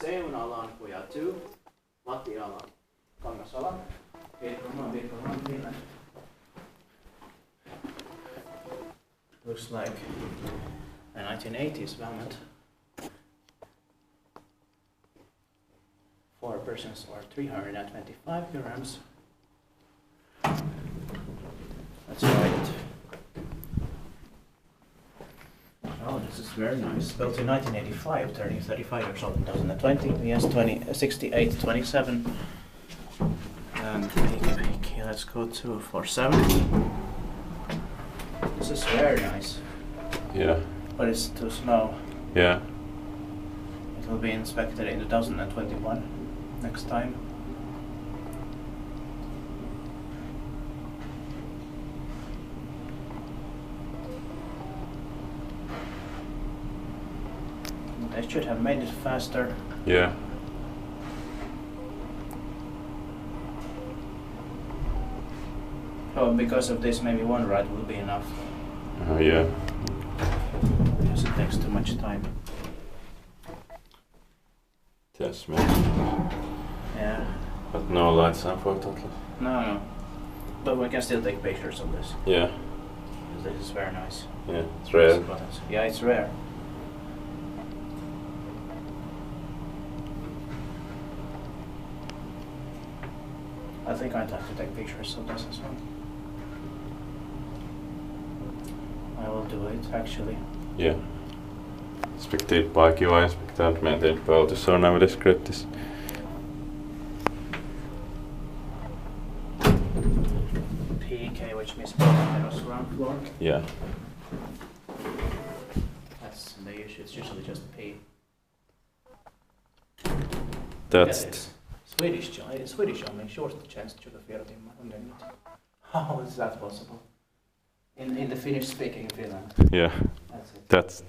Seunalankuja 2, Vatiala, Kangasala, Finland. Looks like a 1980s Valmet. 4 persons or 325 grams. That's right. Oh, this is very nice. Built in 1985, turning 35 years old in 2020. Yes, 68, 27. And peak, let's go to 47. This is very nice. Yeah. But it's too small. Yeah. It will be inspected in 2021 next time. They should have made it faster. Yeah. Oh, because of this, maybe one ride will be enough. Yeah. Because it takes too much time. Yes, maybe. Yeah. But no lights, unfortunately. No. But we can still take pictures of this. Yeah. Because this is very nice. Yeah, it's rare. Yeah, it's rare. I think I'd have to take pictures of this as well. I will do it, actually. Yeah. Spektiivaa, kiva inspektaat, maintained by Auto Now descriptis. PK, which means Peros ground floor. Yeah. That's the issue, it's usually just P. That's Swedish only, short chance 24 timmar underneath. How is that possible? In the Finnish speaking Finland. yeah. That's it. That's